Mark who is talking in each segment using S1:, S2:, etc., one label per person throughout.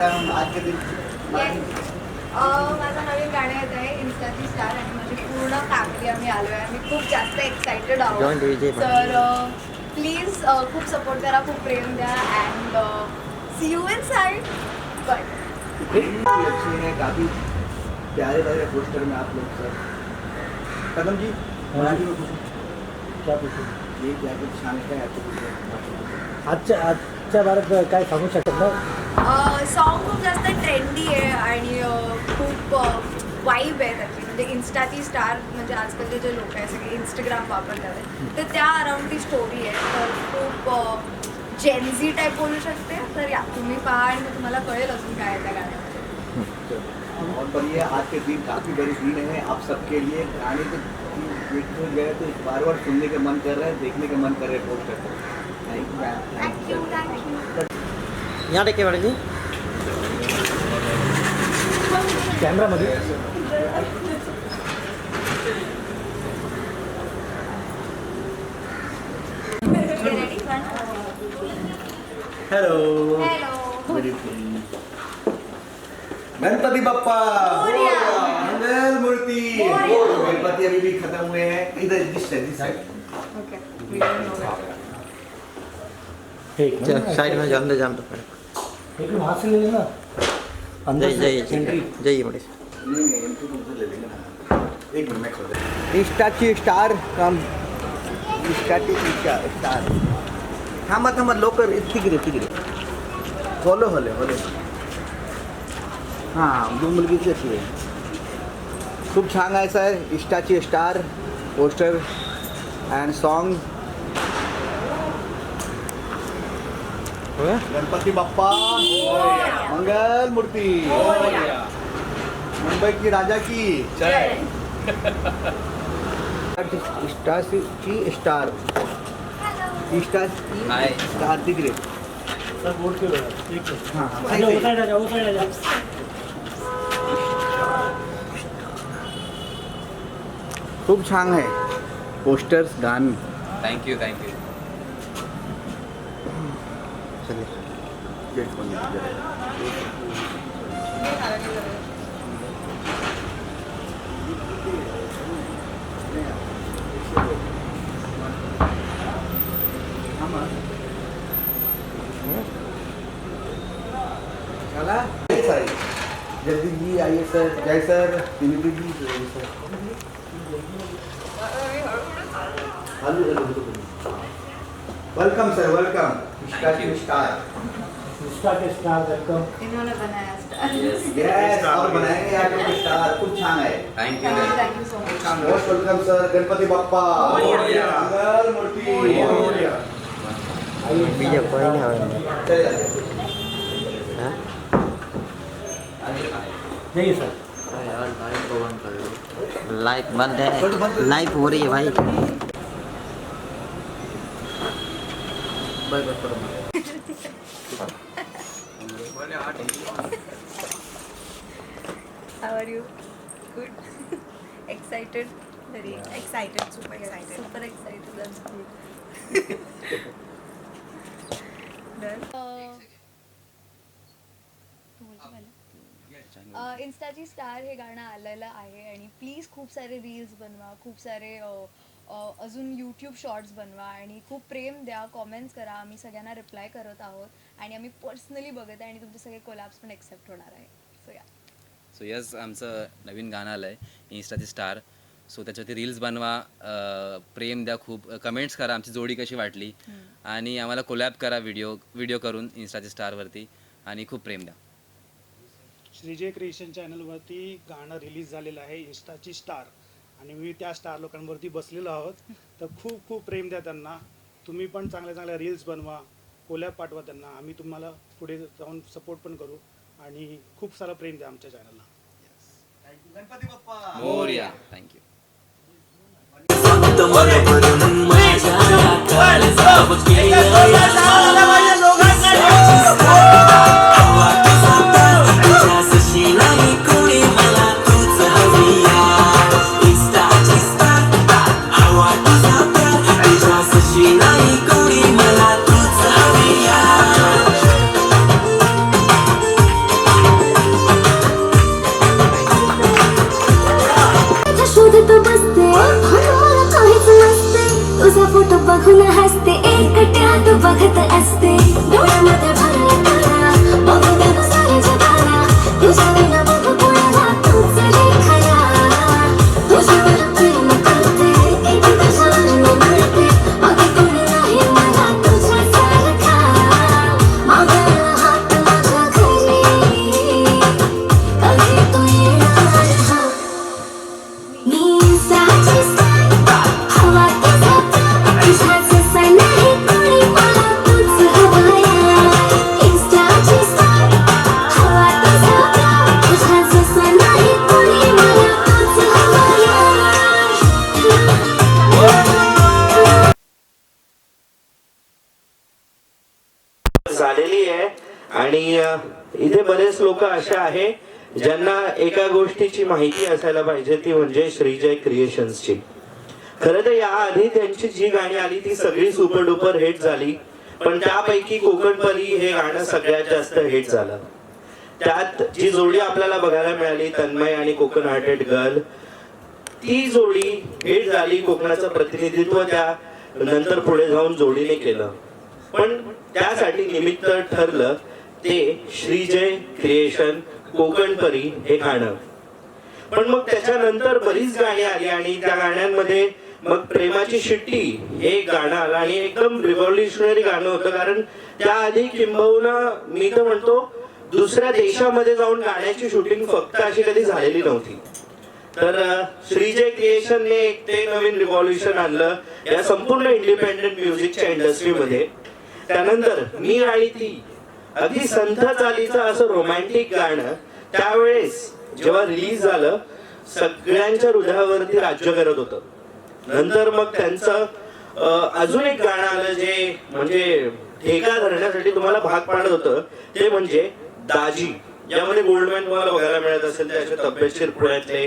S1: आज के दिन
S2: माझं नवीन गाणं येत आहे इन्स्टाची स्टार आणि माझी पूर्ण फॅमिली आम्ही आलो आहे. आम्ही खूप जास्त एक्सायटेड आहोत. तर प्लीज खूप सपोर्ट करा, खूप प्रेम द्या and see you inside.
S1: अच्छे हैं, काफ़ी प्यारे प्यारे पोस्टर में आप लोग सर. कदम जी मराठी में कुछ
S3: क्या पूछू
S1: ये क्या कुछ छान काय आपको
S3: आजच्या भारत काय सांगू शकत ना.
S2: सॉन्ग खूप जास्त ट्रेंडी आहे आणि खूप वाईब आहे त्याची. म्हणजे इन्स्टाची स्टार म्हणजे आजकालचे जे लोक आहे सगळे इंस्टाग्राम वापरतात आहे तर त्या अराउंड ती स्टोरी आहे. तर खूप जेनझी टाईप बोलू शकते. तर या तुम्ही पहा आणि मग तुम्हाला कळेल अजून काय आहे त्या गाण्यामध्ये.
S1: और बढ़िया. आज के दिन काफ़ी बड़ी दिन है आप सबके लिए. गाने तो देखने गए तो बार बार सुनने का मन कर रहा है, देखने का मन कर रहा है पोस्टर को.
S2: Thank you thank you.
S3: या टक्के मॅडम कॅमेरामध्ये
S1: hello
S2: hello.
S1: Good evening. Ganpati Bappa मंगल मूर्ति. गणपति अभी भी खत्म हुए हैं. इधर दिस साइड.
S2: ओके.
S4: साइड में जाम दे जाम तो पड़े.
S3: एक वहाँ से ले लेना अंदर से एंट्री.
S4: जाइए बड़े
S1: नहीं इनको तो उधर ले लेंगे ना. एक मिनट में खोल दे. इंस्टाची स्टार कम. इंस्टाची स्टार. थांबा लवकर. तिकडे हॉलो हां दोन मुलगीची अशी आहे. खूप छान आहे सर. इंस्टाची star poster and song. Ganpati Bappa मंगल मूर्ति. मुंबई की राजा की
S2: जय.
S1: स्टारची स्टार. स्टारची स्टार तिकडे.
S3: सर बोर्ड के एक
S1: हां
S3: अच्छा वो साइड आ जा.
S1: खूप छान आहे पोस्टर्स गाणं.
S4: थैंक यू
S1: चला जल्दी जी आइए सर. जय sir. Dilip ji sir. Welcome sir welcome. Star
S3: Insta के स्टार वेलकम.
S2: इन्होंने बनाया स्टार.
S1: यस और बनाएंगे आप लोग स्टार. खूप छान आहे.
S2: Thank you so much.
S1: Most welcome sir. Ganpati Bappa मंगल मूर्ति.
S4: बीजा कोई नहीं आवे. हां
S3: जाइए सर.
S4: लाइट बंद है. लाइव हो रही है भाई.
S2: How are you? Good. Excited? Very excited. Super excited. Super excited. That's good. Done. इन्स्टाची स्टार हे गाणं आलेलं आहे आणि प्लीज खूप सारे रील्स बनवा, खूप सारे अजून यूट्यूब शॉर्ट्स बनवा आणि खूप प्रेम द्या, कॉमेंट्स करा. आम्ही सगळ्यांना रिप्लाय करत आहोत आणि आम्ही पर्सनली बघत आहे आणि तुमचे सगळे कोलॅब्स पण एक्सेप्ट होणार आहे. सो या.
S5: सो यस आमचं नवीन गाणं आलं आहे इन्स्टाची स्टार. सो त्याच्यावरती रील्स बनवा, प्रेम द्या, खूप कमेंट्स करा आमची जोडी कशी वाटली आणि आम्हाला कोलॅब करा व्हिडिओ करून इन्स्टाची स्टारवरती आणि खूप प्रेम द्या.
S6: श्रीजय क्रिएशन चॅनलवरती गाणं रिलीज झालेलं आहे इन्स्टाची स्टार आणि मी त्या स्टार लोकांवरती बसलेलो आहोत. तर खूप खूप प्रेम द्या त्यांना. तुम्ही पण चांगल्या रील्स बनवा, कोलॅब पाठवा त्यांना. आम्ही तुम्हाला पुढे जाऊन सपोर्ट पण करू आणि खूप सारं प्रेम द्या आमच्या चॅनलला.
S1: गणपति बप्पा
S5: मोरया. थँक्यू.
S7: बरेच लोक असे आहे ज्यांना एका गोष्टीची माहिती असायला पाहिजे, ती म्हणजे श्रीजय क्रिएशन्सची. खरं तर याआधी त्यांची जी गाणी आली ती सगळी सुपर डुपर हिट झाली, पण त्यापैकी कोकणपरी हे गाणं सगळ्यात जास्त हिट झालं. त्यात जी जोडी आपल्याला बघायला मिळाली, तन्मय आणि कोकण हार्टेड गर्ल, ती जोडी हिट झाली. कोकणाचं प्रतिनिधित्व त्या नंतर पुढे जाऊन जोडीने केलं, पण त्यासाठी निमित्त ठरलं ते श्रीजय क्रिएशन कोकणपरी हे गाणं. पण मग त्याच्यानंतर बरीच गाणी आली आणि त्या गाण्यांमध्ये मग प्रेमाची शिट्टी हे गाणं आलं आणि एकदम रिव्हॉल्युशनरी गाणं होतं. कारण त्याआधी किंबहुना मी तर म्हणतो दुसऱ्या देशामध्ये जाऊन गाण्याची शूटिंग फक्त अशी कधी झालेली नव्हती. तर श्रीजय क्रिएशनने एक ते नवीन रिव्हॉल्युशन आणलं या संपूर्ण इंडिपेंडेंट म्युझिकच्या इंडस्ट्रीमध्ये. त्यानंतर मी आणि ती अगदी संथ चालीचं असं रोमॅन्टिक गाणं त्यावेळेस जेव्हा रिलीज झालं सगळ्यांच्या हृदयावरती राज्य करत होतं. नंतर मग त्यांचं अजून एक गाणं आलं जे म्हणजे ठेका धरण्यासाठी तुम्हाला भाग पाडत होतं, ते म्हणजे दाजी. यामध्ये गोल्डमॅन तुम्हाला बघायला मिळत असेल, त्याचे तब्येतशीर पुण्यातले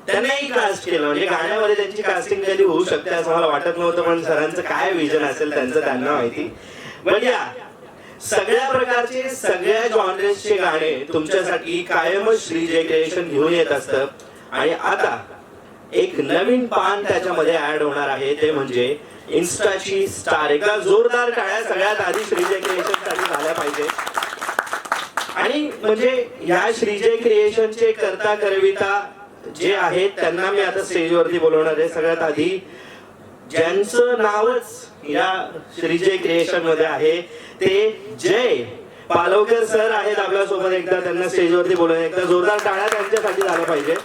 S7: त्यांनाही कास्ट केलं. म्हणजे गाण्यामध्ये त्यांची कास्टिंग कधी होऊ शकते असं मला वाटत नव्हतं, पण सरांचं काय विजन असेल त्यांचं त्यांना माहिती. म्हणजे सगळ्या प्रकारचे सगळ्या जॉनरेसचे गाणे तुमच्यासाठी कायमच श्रीजय क्रिएशन घेऊन येत असतं. आणि आता एक नवीन पान त्याच्यामध्ये ऍड होणार आहे, ते म्हणजे इन्स्टाची स्टार. एका जोरदार टाळ्या सगळ्यात आधी श्रीजय क्रिएशन साठी झाल्या पाहिजे. आणि म्हणजे या श्रीजय क्रिएशनचे करता करविता जे आहेत त्यांना मी आता स्टेजवरती बोलवणार आहे. सगळ्यात आधी ज्यांचं नावच या श्रीजय क्रिएशन मध्ये आहे ते जय पालवकर सर आहेत आपल्यासोबत. एकदा त्यांना स्टेजवरती बोलवूया, एकदा जोरदार टाळ्या त्यांच्यासाठी झाल्या पाहिजे.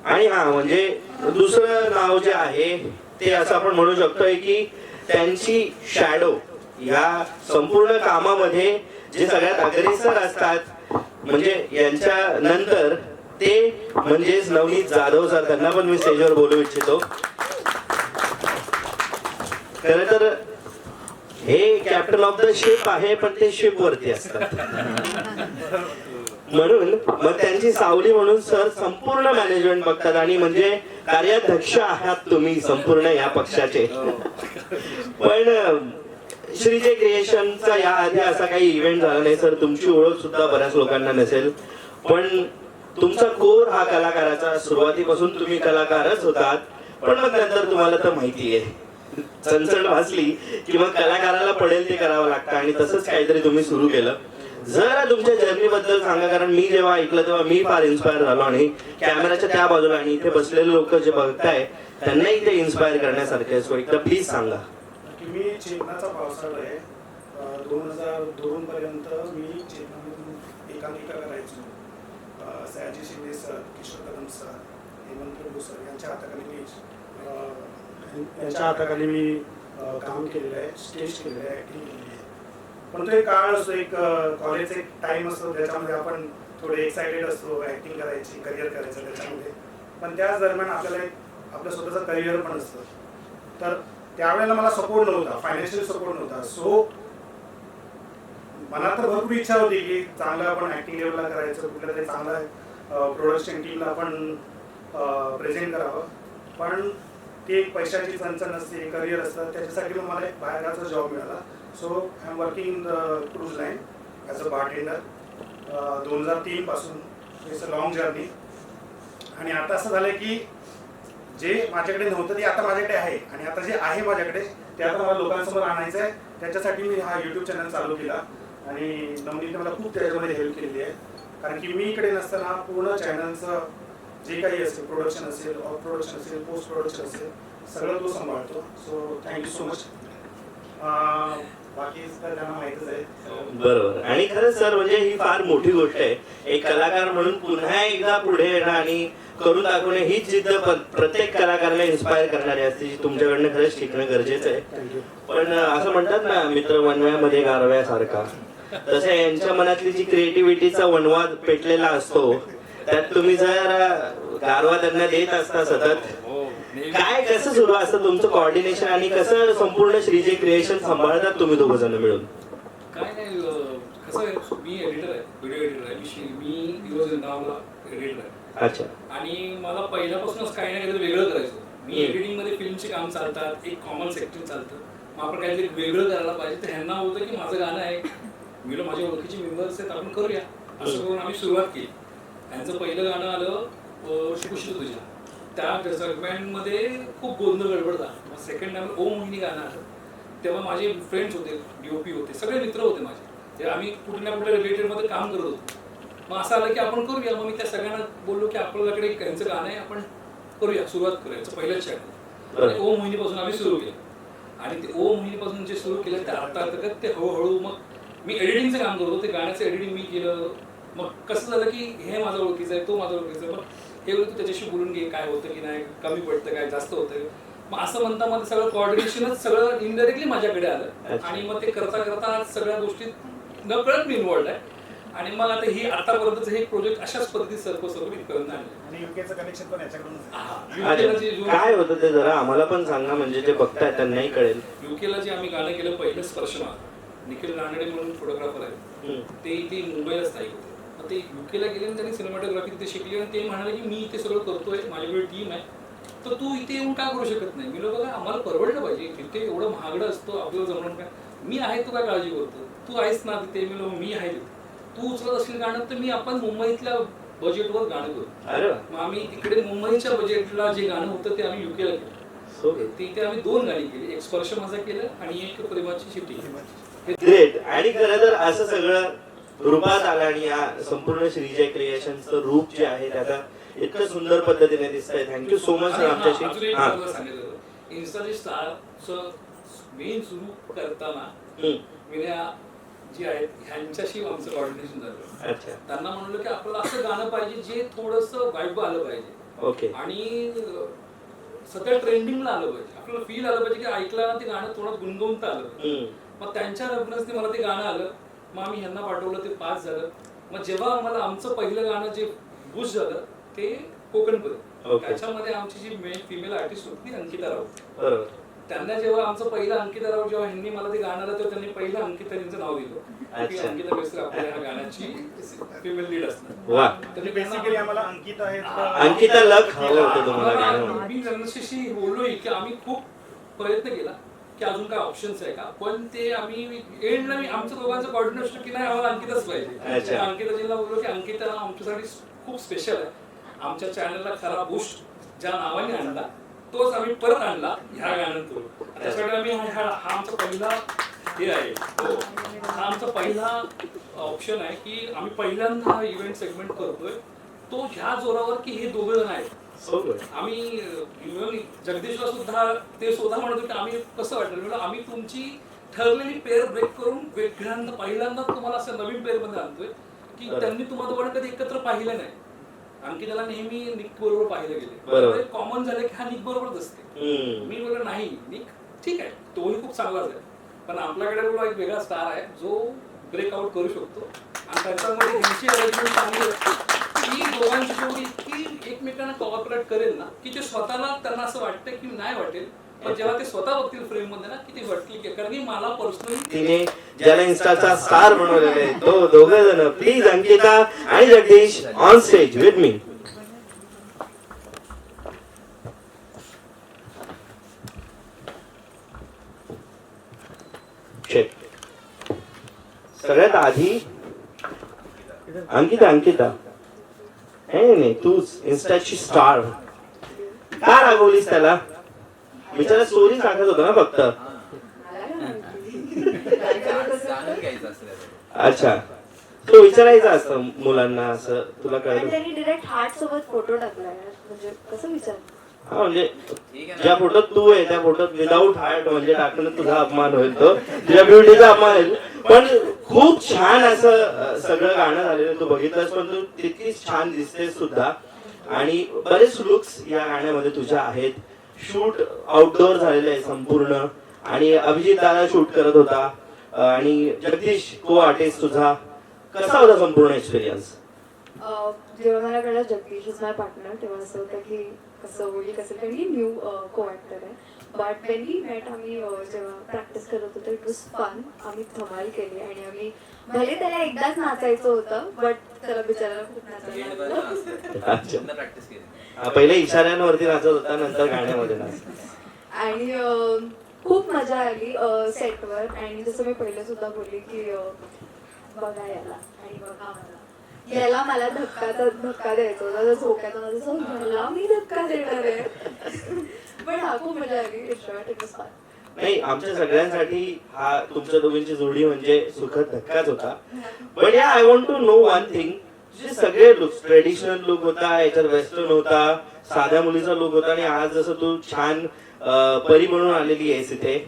S7: आणि हा म्हणजे दुसरं नाव जे आहे ते असं आपण म्हणू शकतोय की त्यांची शॅडो या संपूर्ण कामामध्ये जे सगळ्यात अग्रेसर असतात, म्हणजे यांच्या नंतर ते म्हणजेच नवनीत जाधव सर. त्यांना पण मी स्टेजवर बोलू इच्छितो. खरं तर हे कॅप्टन ऑफ द शिप आहे, पण ते शिप वरती असतात. म्हणून मग त्यांची सावली म्हणून सर संपूर्ण मॅनेजमेंट बघतात. आणि म्हणजे कार्याध्यक्ष आहात तुम्ही संपूर्ण या पक्षाचे. पण श्रीजय क्रिएशनचा या आधी असा काही इव्हेंट झाला नाही सर. तुमची ओळख सुद्धा बऱ्याच लोकांना नसेल, पण तुमचा कोर हा कलाकाराचा. सुरुवातीपासून तुम्ही कलाकारच होतात, पण मग नंतर तुम्हाला तर माहिती आहे चणचण वाजली की मग कलाकाराला पडेल ते करावं लागतं. आणि तसंच काहीतरी तुम्ही सुरू केलं. जरा तुमच्या जर्नी बद्दल सांगा, कारण मी जेव्हा ऐकलं तेव्हा मी फार इन्स्पायर झालो. आणि कॅमेराच्या त्या बाजूला आणि इथे बसलेले लोक जे बघताय त्यांनाही ते इन्स्पायर करण्यासारखे. सो एकदा प्लीज सांगा.
S6: मी चेतनाचा पावसाळा आहे. 2002 पर्यंत मी चेतनामधून एकांकिका करायचो. सयाजी शिंदे सर, किशोर कदम सर, हेमंत प्रभू सर यांच्या हाताखाली मी काम केलेलं आहे, स्टेज केलेलं आहे, ॲक्टिंग केलेली आहे. पण तो एक काळ असतो, एक कॉलेजचा एक टाईम असतो ज्याच्यामध्ये आपण थोडे एक्सायटेड असतो ॲक्टिंग करायची, करिअर करायचं त्याच्यामध्ये. पण त्याच दरम्यान आपल्याला एक आपलं स्वतःचं करिअर पण असतं. तर त्यावेळेला मला सपोर्ट नव्हता, फायनान्शियल सपोर्ट नव्हता. सो मला तर भरपूर इच्छा होती की चांगलं आपण ॲक्टिंग लेवलला करायचं, कुठल्या तरी चांगला प्रोडक्शन टीमला आपण प्रेझेंट करावं. पण ती एक पैशाची चणचण असते, करिअर असतं. त्याच्यासाठी मला एक बाहेरचा जॉब मिळाला. So I am working in the cruise line as a bartender. 2003 पासून इट्स अ लॉंग जर्नी. आणि आता असं झालं की जे माझ्याकडे नव्हतं ते आता माझ्याकडे आहे, आणि आता जे आहे माझ्याकडे ते आता मला लोकांसमोर आणायचं आहे. त्याच्यासाठी मी हा यूट्यूब चॅनल चालू केला. आणि नवनीतने मला खूप त्याच्यामध्ये हेल्प केलेली आहे. कारण की मी इकडे नसताना पूर्ण चॅनलचं जे काही असेल, प्रोडक्शन असेल, ऑफ प्रोडक्शन असेल, पोस्ट प्रोडक्शन असेल, सगळं तो सांभाळतो. So thank you so much. बाकी तर त्यांना माहितच आहे.
S7: बरोबर. आणि खरंच सर म्हणजे ही फार मोठी गोष्ट आहे. एक कलाकार म्हणून पुन्हा एकदा पुढे येणं आणि करून दाखवणे हीच जिद्द प्रत्येक कलाकाराला इन्स्पायर करणारी असते, जी तुमच्याकडनं खरंच शिकणं गरजेचं आहे. पण असं म्हणतात ना, मित्र वनव्यामध्ये गारव्यासारखा, तसं यांच्या मनातली जी क्रिएटिव्हिटीचा वनवा पेटलेला असतो त्यात तुम्ही जर गारवा त्यांना देत असता सतत. काय कसं सुरू असतं तुमचं कॉर्डिनेशन आणि कसं संपूर्ण श्रीजय क्रिएशन सांभाळतात तुम्ही दोघं जण मिळून?
S8: काय नाही कसं आहे, मी एडिटर आहे, व्हिडिओ एडिटर आहे. मी दिवस नावाला एडिटर आहे.
S7: अच्छा.
S8: आणि मला पहिल्यापासूनच काही ना काहीतरी वेगळं करायचं. मी एडिटिंगमध्ये फिल्मचे काम चालतात, एक कॉमन सेक्टर चालतं. मग आपण काहीतरी वेगळं करायला पाहिजे. तर ह्यांना होतं की माझं गाणं आहे, मी माझ्या ओळखीचे मेंबर्स आहेत, आपण करूया असं करून आम्ही सुरुवात केली. त्यांचं पहिलं गाणं आलं शिकुशी तुझ्या. त्या सेगमेंटमध्ये खूप गोंधळ गडबड झाला. सेकंड टाइम ओ मोहिनी गाणं आलं. तेव्हा माझे फ्रेंड्स होते, DOP होते, सगळे मित्र होते माझे. ते आम्ही कुठे ना कुठे रिलेटेडमध्ये काम करत होतो. मग असं आलं की आपण करूया. मग मी त्या सगळ्यांना बोललो की आपल्याकडे त्यांचं गाणं आहे, आपण करूया, सुरुवात करूया. पहिलंच चॅनल आणि ओ मोहिनीपासून आम्ही सुरू केलं. आणि ते ओ मोहिनीपासून जे सुरू केलं ते आता ते हळूहळू मग मी एडिटिंगचं काम करतो. ते गाण्याचं एडिटिंग मी केलं. मग कसं झालं की हे माझं ओळखीचं आहे, तो माझं ओळखीचं आहे. मग हे तू त्याच्याशी बोलून घे, काय होतं की नाही, कमी पडतं काय, जास्त होतं. मग असं म्हणता मला सगळं कॉर्डिनेशनच सगळं इनडायरेक्टली माझ्याकडे आलं. आणि मग ते करता करता सगळ्या गोष्टीत नकळत मी इन्व्हॉल्ड आहे. आणि मग आता ही आतापर्यंतच हे प्रोजेक्ट अशाच पद्धतीत सर्व इथपर्यंत आले.
S6: आणि युकेचं कनेक्शन पण याच्याकडून
S7: काय होतं ते जरा आम्हाला पण सांगा, म्हणजे जे बघताय त्यांनाही कळेल.
S8: युकेला जे आम्ही गाणं केलं पहिलं स्पर्शमा, निखिल रानडे म्हणून फोटोग्राफर आहे, ते इथे मुंबईला स्थायिक होते. मग ते युकेला गेले आणि त्यांनी सिनेमॅटोग्राफी तिथे शिकली. आणि ते म्हणाले की मी इथे सगळं करतोय, माझ्याकडे टीम आहे, तर तू इथे येऊन काय करू शकत नाही. मी बघा आम्हाला परवडलं पाहिजे, तिथे एवढं महागडं असतो, आपल्याला जमणार काय. मी आहे, तू काय काळजी करतो, तू आहेस ना तिथे. मी आहे तिथे, तू उचलत असलेलं गाणं तर मी आपण मुंबईतल्या बजेटवर गाणं करू. मग आम्ही तिकडे मुंबईच्या बजेटला जे गाणं होतं ते आम्ही युकेला केलं. तिथे आम्ही 2 गाणी केली, एक स्पर्श माझा केलं आणि एक प्रेमाची चिठ्ठी.
S7: ग्रेट. आणि खरं तर असं सगळं रूपात आलं आणि या संपूर्ण श्रीजय क्रिएशनचं रूप जे आहे ते आता इतकं सुंदर पद्धतीने दिसतंय. थँक्यू सो मच आमच्याशी.
S8: इन्स्टाची स्टारचं मेन सुरू करताना विनया जी आहेत ह्यांच्याशी आमचं कॉर्डिनेशन झालं. त्यांना म्हणलं की आपल्याला असं गाणं पाहिजे जे थोडंसं वाईब आलं पाहिजे.
S7: ओके.
S8: आणि सगळं ट्रेंडिंगला आलं पाहिजे, आपल्याला फील आलं पाहिजे की ऐकलं ते गाणं थोडं गुणगुणता आलं. मग त्यांच्या रेफरन्सने मला ते गाणं आलं. मग आम्ही ह्यांना पाठवलं, ते पास झालं. मग जेव्हा आम्हाला आमचं पहिलं गाणं जे बुश झालं ते कोकणपर्यंत, त्याच्यामध्ये आमची जी मेल फिमेल आर्टिस्ट होती अंकिता राऊत. त्यांना जेव्हा आमचं पहिलं अंकिता राऊत जेव्हा ह्यांनी मला ते गाणं आलं तेव्हा त्यांनी पहिलं अंकिता यांचं नाव दिलं की अंकिता बेस्टर आपल्या ह्या गाण्याची फिमेल लीड असणार.
S6: त्यांनी बेसिकली आम्हाला अंकिता
S7: लक हवं होतं तुम्हाला.
S8: मी त्यांच्याशी बोललोय की आम्ही खूप प्रयत्न केला की अजून काय ऑप्शन्स आहे का, पण ते आम्ही एंडला मी आमचं दोघांचं कॉर्डिनेशन की नाही आम्हाला अंकिताच पाहिजे. अंकिताजींना बोललो की अंकिता आमच्यासाठी खूप स्पेशल आहे. आमच्या चॅनलला खरा बूस्ट ज्या नावाने आणला तोच आम्ही परत आणला ह्या गाण्यातून. त्यासाठी आम्ही हा आमचा पहिला हे आहे, हा आमचा पहिला ऑप्शन आहे की आम्ही पहिल्यांदा हा इव्हेंट सेगमेंट करतोय तो ह्या जोरावर की हे दोघं जण आहेत. आम्ही जगदीशला सुद्धा ते स्वतः म्हणत होते की आम्ही कसं वाटलं, आम्ही तुमची ठरलेली पेअर ब्रेक करून वेगळ्यांदा पहिल्यांदा तुम्हाला असं नवीन पेअर मध्ये आणतोय की त्यांनी तुम्हाला दोघांना कधी एकत्र पाहिलं नाही. अंकिताला नेहमी निक बरोबर पाहिलं गेले, कॉमन झालं की हा निक बरोबरच असते. मी बोललो नाही निक ठीक आहे, तोही खूप चांगलाच आहे, पण आपल्याकडे बोलला एक वेगळा स्टार आहे जो ब्रेकआउट करू शकतो. आणि त्याच्यामध्ये ह्यांची अरेंजमेंट चांगली की दोघांची जोडी इतकी एकमेकांना कॉपरेट करेल ना की ते स्वतःला त्यांना असं वाटतं की नाही वाटेल, पण जेव्हा ते स्वतः बघतील फ्रेम मध्ये ना की ते वाटतील की कारण की मला पर्सनली
S7: तिने ज्याला इन्स्टाचा स्टार बनवलेला आहे तो दोघे जण प्लीज अंकिता आणि Jagdish on stage with me. सगळ्यात आधी अंकिता नाही तूच इन्स्टाची स्टार का रागवलीस त्याला? बिचारा स्टोरी सांगत होता ना फक्त. अच्छा, तो विचारायचं असतं मुलांना असं, तुला कळलं?
S2: त्यांनी डायरेक्ट हार्ट सोबत फोटो टाकलाय, म्हणजे कसं विचार.
S7: हा म्हणजे ज्या फोटोत तू आहे त्या फोटोत विदाऊट हार्ट म्हणजे टाकणं तुझा अपमान होईल, तो तुझ्या ब्युटीचा अपमान होईल. पण खूप छान असं सगळं गाणं झालेलं तू बघितलंस, पण तू तितकीच छान दिसतेस सुद्धा. आणि बरेच लुक्स या गाण्यामध्ये तुझ्या आहेत. शूट आउटडोअर झालेलं आहे संपूर्ण, आणि अभिजित दादा शूट करत होता आणि जगदीश को आर्टिस्ट तुझा. कसा होता संपूर्ण एक्सपिरियन्स?
S2: जेव्हा मला कळलं जगदीश इज माय पार्टनर तेव्हा असं होतं की कसं होईल कसं, कारण की न्यू को ॲक्टर आहे. बट वेन वी मेट आम्ही जेव्हा प्रॅक्टिस करत होतो इट वॉज फन. आम्ही धमाल केली आणि आम्ही भले त्याला एकदाच नाचायचं होतं बट त्याला बिचारायला खूप नाचायला
S7: अच्छा.
S5: प्रॅक्टिस केली.
S7: पहिले इशाऱ्यांवरती नाचत होता, नंतर गाण्यामध्ये नाचत.
S2: आणि खूप मजा आली सेटवर. आणि जसं मी पहिले सुद्धा बोलली की बघा याला आणि बघा मला, याला मला धक्का द्यायचा होता, जर झोक्याचा माझं असं याला मी धक्का देणार आहे. पण हा खूप मजा आली. It was fun.
S7: नाही, आमच्या सगळ्यांसाठी हा तुमच्या दोघींची जोडी म्हणजे सुखद धक्काच होता. पण या I want to know one thing, जे सगळे लुक्स, ट्रेडिशनल लुक होता, याच्यात वेस्टर्न होता, साध्या मुलीचा लुक होता, आणि आज जसं तू छान परी म्हणून आलेली आहेस इथे,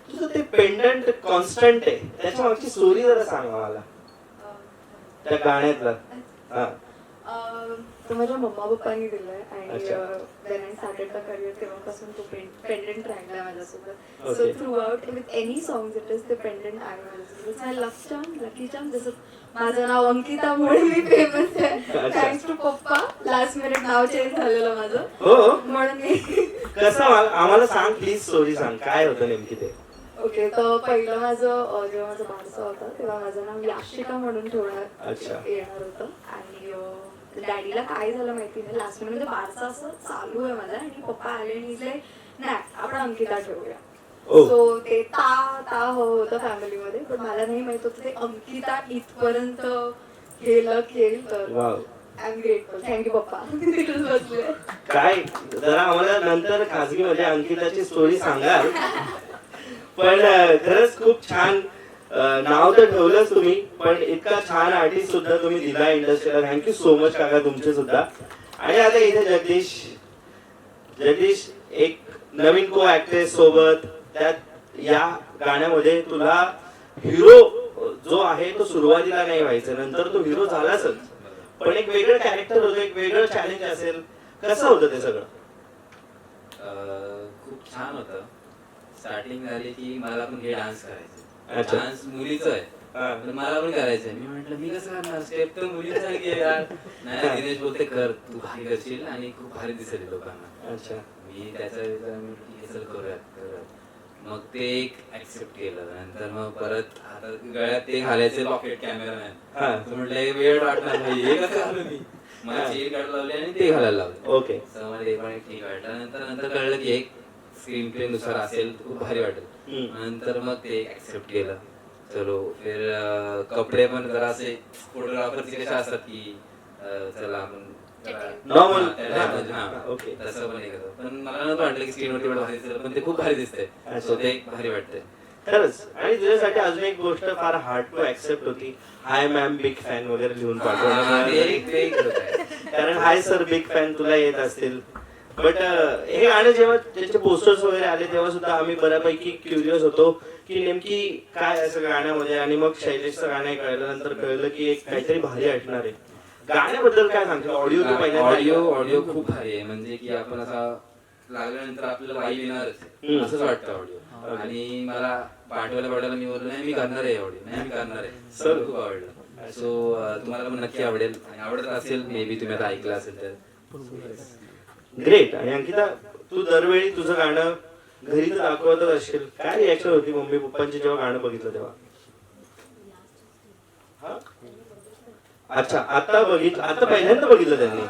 S7: तुझं ते पेंडंट कॉन्स्टंट आहे, त्याच्या मागची स्टोरी जरा सांगा मला त्या गाण्यातला. हा.
S2: तो माझ्या मम्मा पप्पांनी दिलाय आणि
S7: अच्छा.
S2: When I started the career तेव्हापासून तो पेंडंट राहिलाय माझ्यासोबत.
S7: Okay.
S2: So through out with any songs it is ते पेंडंट आहे माझ्यासोबत. माय लकी चाम जसं माझं नाव अंकिता म्हणून मी फेमस आहे
S7: अच्छा.
S2: थँक्स टू पप्पा. लास्ट मिनिट नाव चेंज झालेलं माझं,
S7: हो,
S2: म्हणून मी
S7: कसं आम्हाला सांग प्लीज, स्टोरी सांग काय होतं नेमकी ते.
S2: ओके. तर पहिलं माझं जेव्हा माझं बारसं होतं तेव्हा माझं नाव याशिका म्हणून ठेवण्यात
S7: अच्छा.
S2: येणार होतं. आणि डॅडीला काय झालं माहिती नाही, लास्ट मिनिट म्हणजे बारसं असं चालू आहे माझा आणि पप्पा आले आणि इथले नाही आपण अंकिता ठेवूया.
S7: Oh.
S2: सो ते ता होतं फॅमिलीमध्ये, पण मला नाही माहित होतं ते अंकिता इथपर्यंत हे लक येईल. तर
S7: wow.
S2: I am grateful. Thank you पप्पा. तिथेच बसले.
S7: काय जरा आम्हाला नंतर खाजगी मध्ये अंकिताची स्टोरी सांगाल. पण खरंच खूप छान नाव तर ठेवलंच तुम्ही, पण इतका छान आर्टिस्ट सुद्धा तुम्ही दिला इंडस्ट्रीला. थँक्यू सो मच काका तुमचे सुद्धा. आणि आता इथे जगदीश एक नवीन को ऍक्ट्रेस सोबत, त्यात या गाण्यामध्ये तुला हिरो जो आहे तो सुरुवातीला नाही व्हायचा, नंतर तो हिरो झालाच, पण एक वेगळं कॅरेक्टर होतं, एक वेगळं चॅलेंज असेल. कसं होतं ते सगळं?
S5: खूप छान होतं. स्टार्टिंग झाली की मला पण हे डान्स करायचं.
S7: अच्छा.
S5: डान्स मुलीचं आहे पण मला पण करायचंय. मी म्हटलं मी कसं करणार, स्टेप तर मुलीसारखी आहे यार. नाही, दिनेश बोलते कर, तू भारी करशील आणि खूप भारी दिसेल लोकांना.
S7: अच्छा.
S5: मी त्याचा विचार म्हटलं हे चल करूयात. मग ते एक ऍक्सेप्ट केलं. नंतर मग परत आता गळ्यात ते घालायचे लॉकेट
S7: हा.
S5: कॅमेरामॅन. म्हटलं वेळ वाटणार नाही, हे कसं घालू मी. मला चेन काढायला लावली आणि ते घालायला लावलं.
S7: ओके.
S5: मला ते पण ठीक वाटलं. नंतर कळलं की एक स्क्रीन प्ले नुसार असेल खूप भारी वाटेल. नंतर मग ते ऍक्सेप्ट केलं. चलो फिर कपडे पण जरा असे फोटोग्राफरचे कसे असतात की चला आपण
S7: नॉर्मल.
S5: ओके तसं पण एक पण मला नव्हतं वाटलं की स्क्रीनवरती एवढं भारी दिसतं, पण ते खूप भारी दिसतंय. सो ते भारी वाटतंय
S7: खरंच. आणि तुझ्यासाठी अजून एक गोष्ट फार हार्ड टू ऍक्सेप्ट होती, हाय मॅम बिग फॅन वगैरे लिहून पाठवणं. कारण हाय सर बिग फॅन तुला येत असतील. बट हे गाणं जेव्हा त्याचे पोस्टर्स वगैरे आले तेव्हा सुद्धा आम्ही बऱ्यापैकी क्युरियस होतो की नेमकी काय असं गाण्यामध्ये. आणि मग शैलेशचं गाणं कळलं, नंतर कळलं की एक काहीतरी भारी असणार आहे. गाण्याबद्दल काय सांगतो?
S5: ऑडिओ खूप भारी आहे. म्हणजे की आपण असा लागल्यानंतर आपल्याला वाईब येणारच असंच वाटतं ऑडिओ. आणि मला पाठवायला मी बोललो नाही मी करणार आहे ऑडिओ, नाही मी करणार आहे. सर खूप आवडलं. सो तुम्हाला पण नक्की आवडेल आणि आवडत असेल मे बी तुम्ही आता ऐकलं असेल तर.
S7: ग्रेट. आणि अंकिता तू दरवेळी तुझं गाणं घरी तर दाखवतच असशील, काय रिॲक्शन होती मम्मी पप्पांची जेव्हा गाणं बघितलं तेव्हा? अच्छा, आता बघितलं, आता पहिल्यांदा बघितलं त्यांनी.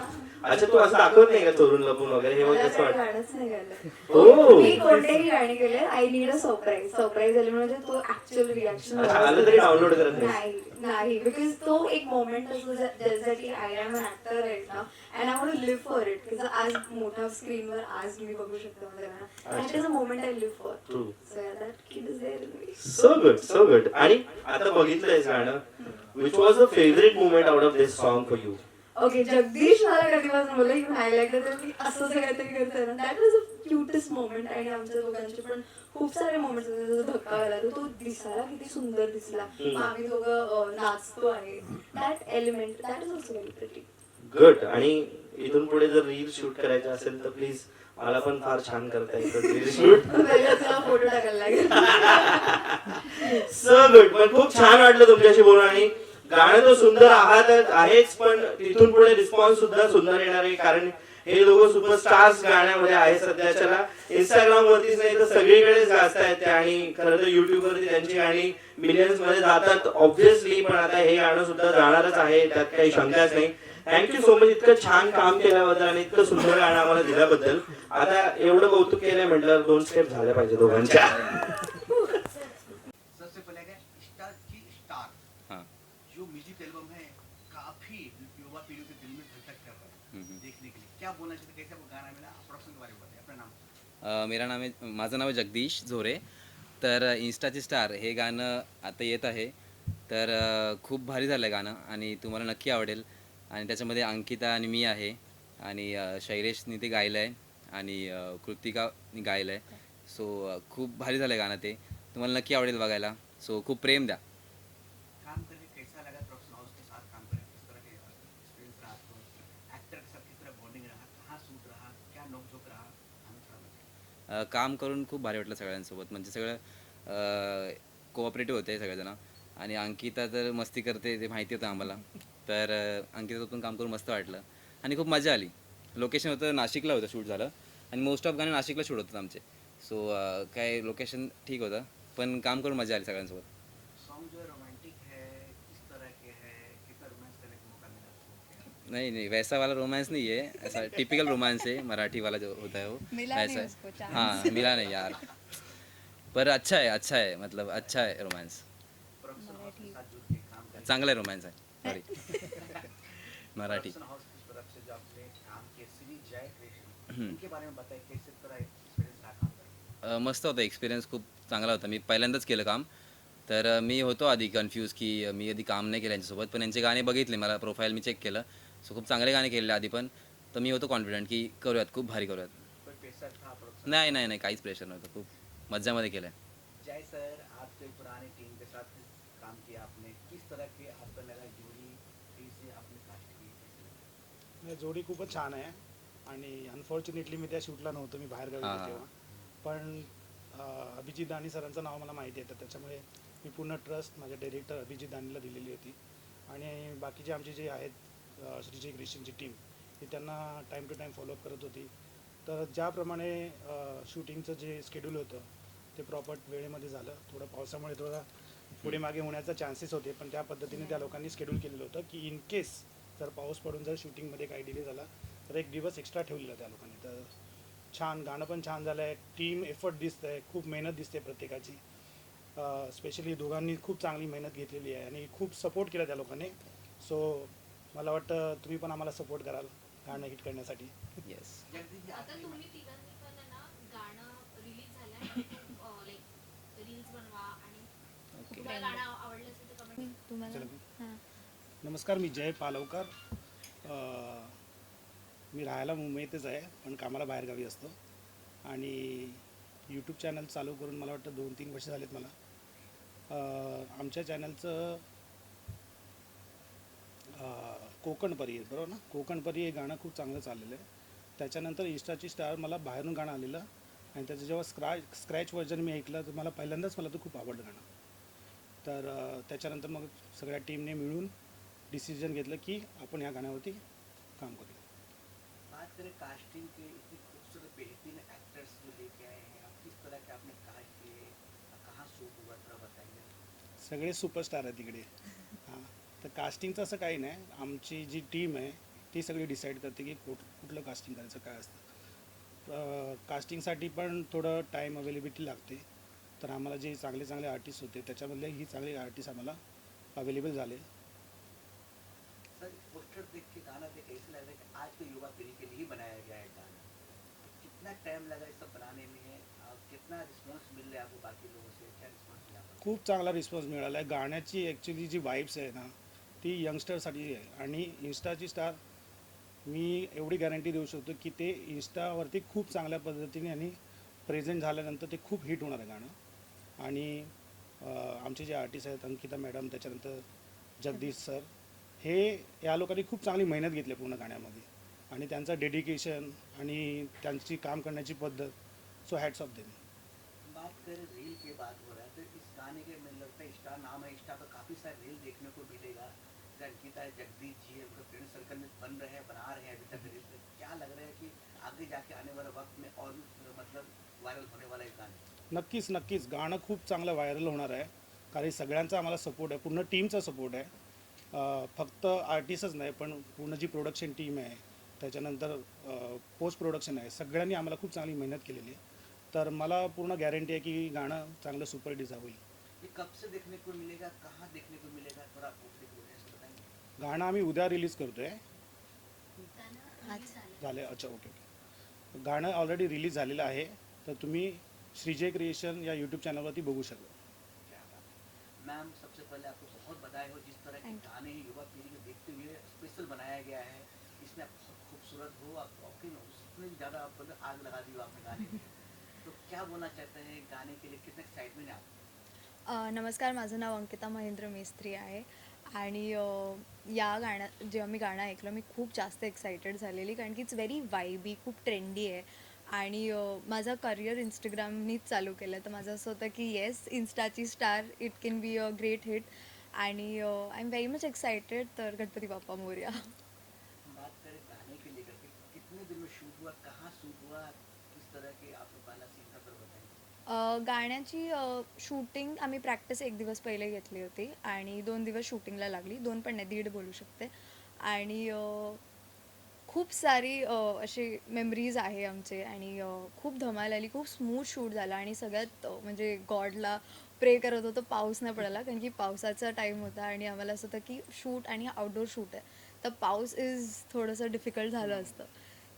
S7: अच्छा, तू असं दाखवत नाही का चोरून लपून वगैरे? हे
S2: मला
S7: कसं
S2: काही
S7: वाटतं?
S2: गाणंच नाही गायलं.
S7: हो.
S2: मी कोणतेही गाणे केले आय नीड अ सरप्राईज झाले म्हणजे तो ऍक्च्युअल रिॲक्शन
S7: अच्छा, आलं तरी डाउनलोड करत नाही?
S2: नाही बिकॉज तो एक मोमेंट असतो ज्यासाठी I am an actor right now and I want to live for it. की आज मोठ्या स्क्रीनवर आज मी बघू शकतो माझं गाणं, and it is a moment I live for.
S7: True.
S2: So that kid is there in me.
S7: So good, so good. आणि आता बघितलंय गाणं, which was the favourite moment out of this song for you?
S2: Okay, Jagdish मला कधीपासून बोलला की highlight तर मी असं काहीतरी करते ना, that was a cutest moment. आणि आमच्या दोघांचे पण खूप सारे मोमेंट्स होते. जसं धक्का घाला तो दिसायला किती सुंदर दिसला, आम्ही दोघं नाचतो आहे, that element that is also very pretty.
S7: Good. आणि इथून पुढे जर रील शूट करायचं असेल तर प्लीज मला पण फार छान करता येतं रील शूट.
S2: फोटो टाकायला लागेल.
S7: So good. पण खूप छान वाटलं तुमच्याशी बोलून. आणि गाणं तर सुंदर आहेच, पण तिथून पुढे रिस्पॉन्स सुद्धा सुंदर येणार आहे. कारण हे दोघं सुपरस्टार्स गाण्यामध्ये आहे सध्याच्याला. इंस्टाग्राम वरतीच नाही तर सगळीकडेच गाजतायत ते आणि खरं तर युट्यूब वरती त्यांची गाणी मिलियन्स मध्ये जातात ऑब्व्हियसली, पण आता हे गाणं सुद्धा जाणारच आहे, त्यात काही शंकाच नाही. थँक्यू सो मच इतकं छान काम केल्याबद्दल आणि इतकं सुंदर गाणं आम्हाला दिल्याबद्दल. आता एवढं कौतुक केलं म्हटलं 2 स्टेप झाल्या पाहिजे दोघांच्या.
S1: सबसे पहले है स्टार की स्टार
S5: हाँ
S1: जो म्यूजिक एल्बम है काफी युवा पीढ़ी के दिल में धड़क कर रहा है देखने के लिए. क्या बोलना चाहते, कैसे आपको गाना मिला, प्रोडक्शन के बारे में बताइए, अपना नाम.
S5: मेरा नाम आहे माझं नाव आहे जगदीश झोरे. तर इन्स्टाची स्टार हे गाणं आता येत आहे. तर खूप भारी झालं आहे गाणं आणि तुम्हाला नक्की आवडेल. आणि त्याच्यामध्ये अंकिता आणि मी आहे आणि शैलेशनी ते गायलं आहे आणि कृतिकानी गायलं आहे. सो खूप भारी झालं आहे गाणं, ते तुम्हाला नक्की आवडेल बघायला. सो खूप प्रेम द्या.
S1: काम करके कैसा लगा प्रोडक्शन हाउस के साथ काम करके, किस तरह के एक्सपीरियंस रहा आपको, एक्टर के साथ किस तरह बॉन्डिंग रहा, कहाँ शूट रहा, क्या नोकझोंक रहा, हमें थोड़ा बताइए.
S5: काम करून खूप भारी वाटलं सगळ्यांसोबत. म्हणजे सगळं कोऑपरेटिव्ह होते सगळेजण. आणि अंकिता तर मस्ती करते ते माहिती होतं आम्हाला. तर अंकितासोबत पण काम करून मस्त वाटलं आणि खूप मजा आली. लोकेशन होतं नाशिकला होतं शूट झालं आणि मोस्ट ऑफ गाणे नाशिकला शूट होतात आमचे. सो काय लोकेशन ठीक होतं पण काम करून मजा आली सगळ्यांसोबत.
S1: सॉन्ग जो है रोमांटिक है, किस तरह के है, कितना रोमांस करने का मौका मिला आपको?
S5: नहीं नहीं वैसा वाला रोमांस नहीं है, ऐसा टिपिकल रोमांस है मराठी वाला जो होता है वो
S2: मिला
S5: वैसा
S2: नहीं
S5: है.
S2: उसको chance.
S5: हाँ मिला नहीं यार, पर अच्छा है मतलब अच्छा है रोमांस.
S1: प्रोडक्शन हाउस के साथ जुड़ के काम करके,
S5: चांगला रोमांस आहे सॉरी मराठी.
S1: प्रोडक्शन हाउस की तरफ से जो आपने काम किए, श्री जय क्रिएशन, उनके बारे में बताइए, कैसे तरह एक्सपीरियंस रहा काम करके.
S5: मस्त होता एक्सपिरियन्स, खूप चांगला होता. मी पहिल्यांदाच केलं काम. तर मी होतो आधी कन्फ्यूज की मी आधी काम नाही केलं यांच्यासोबत, पण यांचे गाणे बघितले, मला प्रोफाईल मी चेक केलं. सो खूप चांगले गाणे केलेले आधी पण. तर मी होतो कॉन्फिडंट की करूयात, खूप भारी करूयात.
S1: कोई प्रेशर था प्रोडक्शन?
S5: नाही नाही नाही काहीच प्रेशर नव्हतं, खूप मज्जामध्ये केलं आहे.
S1: जय सर, आपके पुरानी टीम के साथ काम किया आपने, किस तरह के आपको लगा जोड़ी कैसे आपने कास्ट की?
S6: जोडी खूपच छान आहे आणि अनफॉर्च्युनेटली मी त्या शूटला नव्हतो, मी बाहेर गावी
S5: हां,
S6: होतो तेव्हा. पण अभिजित दानी सरांचं नाव मला माहिती आहे, तर त्याच्यामुळे मी पूर्ण ट्रस्ट माझ्या डायरेक्टर अभिजित दानीला दिलेली होती. आणि बाकीचे आमचे जे आहेत श्रीजय क्रिएशनची टीम, ही त्यांना टाईम टू टाईम फॉलोअप करत होती. तर ज्याप्रमाणे शूटिंगचं जे शेड्यूल होतं ते प्रॉपर वेळेमध्ये झालं. थोडं पावसामुळे थोडा पुढे मागे होण्याचा चान्सेस होते, पण त्या पद्धतीने त्या लोकांनी शेड्यूल केलेलं होतं की इन केस जर पाऊस पडून जर शूटिंगमध्ये काही डिले झाला तर 1 दिवस एक्स्ट्रा ठेवलेला त्या लोकांनी. तर छान गाणं पण छान झालं आहे, टीम एफर्ट दिसतं आहे, खूप मेहनत दिसते प्रत्येकाची. स्पेशली दोघांनी खूप चांगली मेहनत घेतलेली आहे आणि खूप सपोर्ट केला त्या लोकांनी. सो मला वाटतं तुम्ही पण आम्हाला सपोर्ट कराल गाणं हिट करण्यासाठी.
S5: येस.
S9: आता तुम्ही तिघांनी पण आहे ना गाणं रिलीज झालंय लाईक रील्स बनवा आणि तुम्हाला गाणं आवडलं असेल तर कमेंट
S2: तुम्हाला
S6: चला.
S2: हां.
S6: नमस्कार, मी जय पालवकर. मी राहायला मुंबईतच आहे पण कामाला बाहेरगावी असतो आणि यूट्यूब चॅनल चालू करून मला वाटतं 2-3 वर्ष झालेत मला. आमच्या चॅनलचं कोकणपरी आहे बरोबर ना, कोकणपरी हे गाणं खूप चांगलं चाललेलं आहे. त्याच्यानंतर इंस्टाची स्टार मला बाहेरून गाणं आलेलं आणि त्याचं जेव्हा स्क्रॅच व्हर्जन मी ऐकलं तर मला पहिल्यांदाच मला तो खूप आवडलं गाणं. तर त्याच्यानंतर मग सगळ्या टीमने मिळून डिसिजन घेतलं की आपण ह्या गाण्यावरती काम करूया.
S1: बात करें कास्टिंग के, इतनी खूबसूरत बेहतरीन एक्टर्स जो लेके आए हैं, आप किस तरह के आपने कास्ट किए, कहाँ शूट हुआ थोड़ा बताएंगे.
S6: सगळे सुपरस्टार आहेत तिकडे. हां, तर कास्टिंगचं असं काही नाही, आमची जी टीम आहे ती सगळी डिसाईड करते की कुठलं कास्टिंग करायचं काय असतं. कास्टिंगसाठी पण थोडं टाईम अवेलेबिलिटी लागते. तर आम्हाला जे चांगले चांगले आर्टिस्ट होते त्याच्यामधले ही चांगले आर्टिस्ट आम्हाला अवेलेबल झाले.
S1: सर पोस्टर देख के गाना देख ऐसा लग रहा है कि आज के युवा पीढ़ी के लिए ही बनाया गया है गाना. कितना टाइम लगा इस सब बनाने में, कितना रिस्पॉन्स मिल रहा है आपको बाकी लोगों से, क्या रिस्पॉन्स मिला आपको?
S6: खूप चांगला रिस्पॉन्स मिळाला आहे. गाण्याची ॲक्च्युली जी वाईब्स आहे ना ती यंगस्टरसाठी आहे आणि इन्स्टाची स्टार मी एवढी गॅरंटी देऊ शकतो की ते इन्स्टावरती खूप चांगल्या पद्धतीने आणि प्रेझेंट झाल्यानंतर ते खूप हिट होणार आहे गाणं. आणि आमचे जे आर्टिस्ट आहेत अंकिता मॅडम, त्याच्यानंतर जगदीश सर, हे या लोकांनी खूप चांगली मेहनत घेतली पूर्ण गाण्यामध्ये आणि त्यांचं डेडिकेशन आणि त्यांची काम करण्याची पद्धत. So hats off them.
S1: बात करें रील के बात हो रहा है तो इस गाने के मुझे लगता है इंस्टा नाम है, इंस्टा पर काफ़ी सारे रील देखने को मिलेगा.
S10: अंकिता जगदीश जी है उनका फ्रेंड सर्कल में बना रहे हैं अभी तक रील, तो क्या लग रहा है कि आगे जाके आने वाले वक्त में और भी मतलब वायरल होने वाला एक गाना?
S6: नक्कीच नक्कीच गाणं खूप चांगलं व्हायरल होणार आहे, कारण सगळ्यांचा आम्हाला सपोर्ट आहे, पूर्ण टीमचा सपोर्ट आहे. फक्त आर्टिस्टच नाही पण पूर्ण जी प्रोडक्शन टीम आहे, त्याच्यानंतर पोस्ट प्रोडक्शन आहे, सगळ्यांनी आम्हाला खूप चांगली मेहनत केलेली आहे. तर मला पूर्ण गॅरंटी आहे की गाणं चांगलं सुपरहिट होईल.
S10: ये कब से देखने को मिलेगा, कहाँ देखने को मिलेगा, थोड़ा पब्लिक ऑडियंस को बताएंगे?
S6: गाणं आम्ही उद्या रिलीज करतोय. झाले, अच्छा, ओके ओके. गाणं ऑलरेडी रिलीज झालेलं आहे, तर तुम्ही श्रीजय क्रिएशन या यूट्यूब चॅनलवरती बघू शकता.
S10: क्या बात है मैम, सबसे पहले आपको बहुत बधाई हो, जिस तरह के गाने युवा पीढ़ी को देखते हुए स्पेशल बनाया गया है, इसमें आप बहुत खूबसूरत हो, आप उसमें भी ज़्यादा आप आग लगा दी हो आपने गाने में. तो क्या बोलना चाहते हैं गाने के लिए, कितने एक्साइटमेंट है आप?
S2: नमस्कार, माझं नाव अंकिता महेंद्र मेस्त्री आहे आणि या गाण्यात जेव्हा मी गाणं ऐकलं मी खूप जास्त एक्सायटेड झालेली, कारण की इट्स व्हेरी वायबी, खूप ट्रेंडी आहे आणि माझं करिअर इंस्टाग्रामनीच चालू केलं. तर माझं असं होतं की येस, इन्स्टाची star, it can be a great hit आणि I am very much excited. तर गणपती बाप्पा मोरया.
S10: बात करें गाने के लेकर के, कितने दिन में शूट हुआ, कहाँ शूट हुआ, किस तरह के आपको पहला सीन था, तो बताइए.
S2: गाण्याची शूटिंग आम्ही प्रॅक्टिस 1 दिवस पहिले घेतली होती आणि 2 दिवस शूटिंगला लागली, 2 पण नाही, 1.5 बोलू शकते. आणि खूप सारी अशी मेमरीज आहे आमचे आणि खूप धमाल आली, खूप स्मूथ शूट झाला आणि सगळ्यात म्हणजे गॉडला प्रे करत होतो पाऊस नाही पडायला, कारण की पावसाचा टाईम होता आणि आम्हाला असं होतं की शूट आणि आउटडोर शूट आहे, तर पाऊस इज थोडंसं डिफिकल्ट झालं असतं.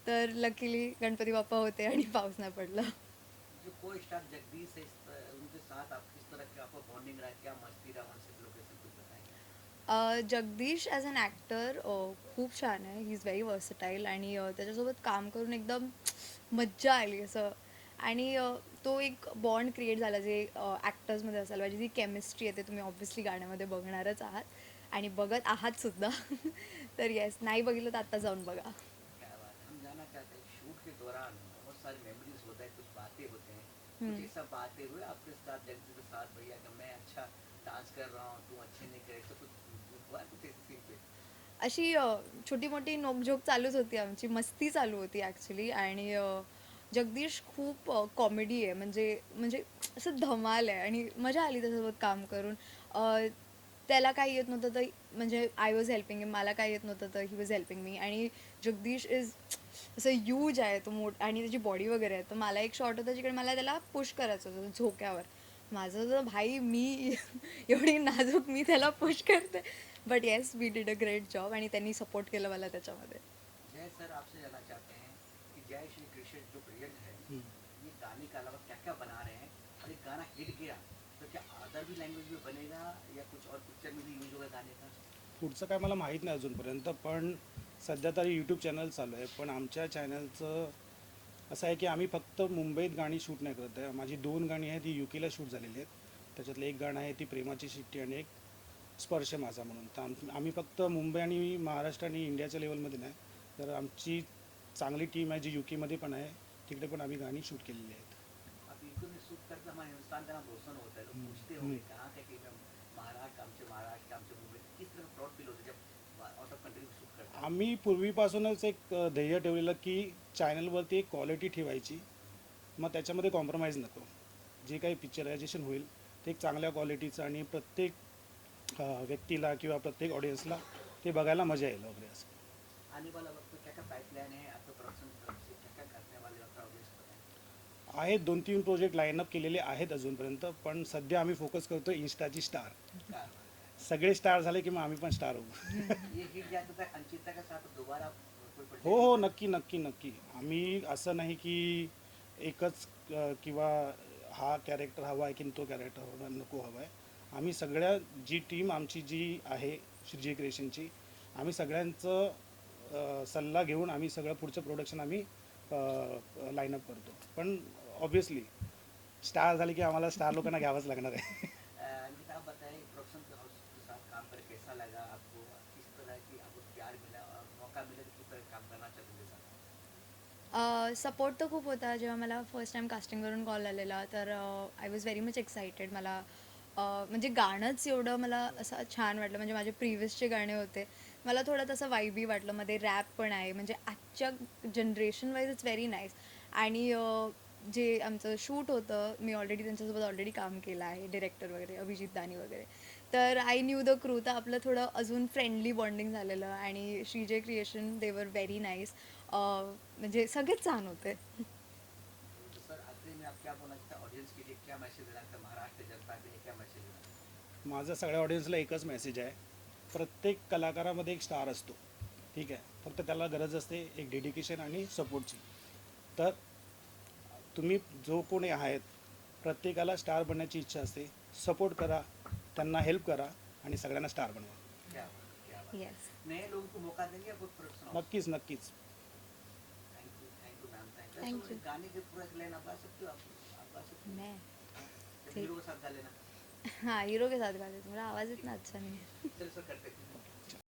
S2: तर लकीली गणपती बाप्पा होते आणि पाऊस नाही पडला.
S10: जो को स्टार जगदीश है, उनके साथ आप किस तरह की आपको बॉन्डिंग रहा, क्या मस्ती रहा उनसे, लोकेशन कुछ बताएंगे?
S2: जगदीश ॲज अन ॲक्टर खूप छान आहे, ही इज व्हेरी वर्सटाईल आणि त्याच्यासोबत काम करून एकदम मज्जा आली असं. आणि तो एक बॉन्ड क्रिएट झाला जे ॲक्टर्समध्ये असायला पाहिजे, जी केमिस्ट्री आहे ते तुम्ही ऑब्व्हियसली गाण्यामध्ये बघणारच आहात आणि बघत आहात सुद्धा. तर येस, नाही बघितलं तर आत्ता जाऊन बघा.
S10: क्या बात है, हम जानना चाहते हैं शूट के दौरान बहुत सारी मेमोरीज होता है, कुछ बातें होते हैं, कुछ ऐसा बातें हुए आपके साथ जगदीश के साथ, भैया कि मैं अच्छा डांस कर रहा हूँ, तुम अच्छे नहीं करे, तो कुछ हुआ कुछ ऐसी सीन पे?
S2: अशी छोटी मोठी नोकझोक चालूच होती आमची, मस्ती चालू होती ॲक्च्युली. आणि जगदीश खूप कॉमेडी आहे, म्हणजे म्हणजे असं धमाल आहे आणि मजा आली त्याच्यासोबत काम करून. त्याला काही येत नव्हतं तर म्हणजे आय वॉज हेल्पिंग हिम, मला काही येत नव्हतं तर ही वॉज हेल्पिंग मी. आणि जगदीश इज असं ह्यूज आहे तो आणि त्याची बॉडी वगैरे आहे, तर मला एक शॉट होता जिकडे मला त्याला पुश करायचं होतं झोक्यावर. माझं तर भाई, मी एवढी नाजूक, मी त्याला पुश करते. But yes, we did a great job आणि त्यांनी सपोर्ट केलं मला त्याच्यामध्ये.
S10: जय सर, आपसे जानना चाहते हैं कि जय श्री कृष्ण जो प्रोजेक्ट है, ये गाने के अलावा क्या क्या बना रहे हैं, और ये गाना हिट गया तो क्या अदर भी लैंग्वेज में बनेगा या कुछ और पिक्चर में भी यूज होगा गाने का?
S6: पुढचं काय मला माहीत नाही अजूनपर्यंत, पण सध्या तरी यूट्यूब चॅनल चालू आहे. पण आमच्या चॅनलचं असं आहे की आम्ही फक्त मुंबईत गाणी शूट नाही करत आहे. माझी 2 गाणी आहेत ती UKला शूट झालेली आहेत. त्याच्यातलं एक गाणं आहे ती प्रेमाची शिट्टी आणि एक स्पर्श माझा म्हणून. तर आम्ही फक्त मुंबई आणि महाराष्ट्र आणि इंडियाच्या लेवलमध्ये नाही, तर आमची चांगली टीम आहे जी UKमध्ये पण आहे, तिकडे पण आम्ही गाणी शूट केलेली आहेत.
S10: आप यूके में शूट करके हमारे हिंदुस्तान का नाम रोशन होता है, लोग पूछते होंगे कहाँ का कि मैं महाराष्ट्र, आमचे मुंबई, किस तरह प्राउड फील होतं जब आउट ऑफ कंट्री शूट करता?
S6: आम्ही पूर्वीपासूनच एक ध्येय ठेवलेलं की चॅनलवरती एक क्वालिटी ठेवायची, मग त्याच्यामध्ये कॉम्प्रोमाइज नको. जे काही पिक्चरायझेशन होईल ते एक चांगल्या क्वालिटीचं आणि प्रत्येक व्यक्तीला किंवा प्रत्येक ऑडियन्सला ते बघायला मजा येईल वगैरे असं.
S10: आने वाला वक्त में क्या क्या पाइपलाइन है आपके प्रोडक्शन तरफ से, क्या क्या करने वाले आपका ऑडियंस बताएं?
S6: आहेत 2-3 प्रोजेक्ट लाईनअप केलेले आहेत अजूनपर्यंत, पण सध्या आम्ही फोकस करतो इन्स्टाची स्टार.
S10: क्या
S6: सगळे स्टार झाले की मग आम्ही पण स्टार होऊ.
S10: ये हिट जाता था अंकिता के साथ दोबारा कोई project?
S6: हो, नक्की नक्की नक्की. आम्ही असं नाही की एकच किंवा हा कॅरेक्टर हवा आहे की तो कॅरेक्टर हवा नको हवा आहे. आम्ही सगळ्या जी टीम आमची जी आहे श्रीजय क्रिएशनची, आम्ही सगळ्यांचं सल्ला घेऊन आम्ही सगळं पुढचं प्रोडक्शन आम्ही लाईनअप करतो. पण ऑब्व्हियसली स्टार झाले की आम्हाला स्टार लोकांना घ्यावंच लागणार आहे.
S10: अंकिता, आप बताएं प्रोडक्शन हाउस के साथ काम करके कैसा लगा आपको, किस तरह की आपको प्यार मिला और मौका मिला तो किस तरह काम करना चाहते हैं साथ?
S2: सपोर्ट तर खूप होता. जेव्हा मला फर्स्ट टाईम कास्टिंगवरून कॉल आलेला तर I was very much excited. मला म्हणजे गाणंच एवढं मला असं छान वाटलं. म्हणजे माझे प्रिव्हियसचे गाणे होते, मला थोडं तसं वाईबी वाटलं. मध्ये रॅप पण आहे, म्हणजे आजच्या generation wise it's very nice. आणि जे आमचं शूट होतं, मी त्यांच्यासोबत ऑलरेडी काम केलं आहे, डिरेक्टर वगैरे अभिजित दानी वगैरे. तर आय न्यू द क्रू, तर आपलं थोडं अजून फ्रेंडली बॉन्डिंग झालेलं. आणि श्रीजय क्रिएशन दे वर व्हेरी नाईस. म्हणजे सगळेच छान होते.
S10: तो सर आखिरी में आप क्या बोलना चाहते हैं ऑडियंस के लिए, क्या मैसेज देना चाहते हैं महाराष्ट्र जनता के लिए, क्या मैसेज देना चाहते हैं?
S6: माझा सगळ्या ऑडियन्सला एकच मेसेज आहे, प्रत्येक कलाकारामध्ये एक स्टार असतो, ठीक आहे. फक्त त्याला गरज असते एक डेडिकेशन आणि सपोर्टची. तर तुम्ही जो कोणी आहेत प्रत्येकाला स्टार बनण्याची इच्छा असते, सपोर्ट करा, त्यांना हेल्प करा आणि सगळ्यांना स्टार बनवा.
S10: क्या बात, क्या बात.
S2: येस.
S10: नए लोगों को मौका देंगे आपको प्रोडक्शन?
S6: नक्कीच नक्कीच.
S10: Thank you ma'am, thank
S2: Thank
S10: you.
S2: you.
S10: गाने के पूरा लाइन आप गा सकते हो? आप गा सकते हो?
S2: मैं
S10: हीरो के साथ गा लेना.
S2: हाँ हीरो के साथ गा देती, मेरा आवाज़ इतना अच्छा नहीं है.
S10: चलो सर करते हैं.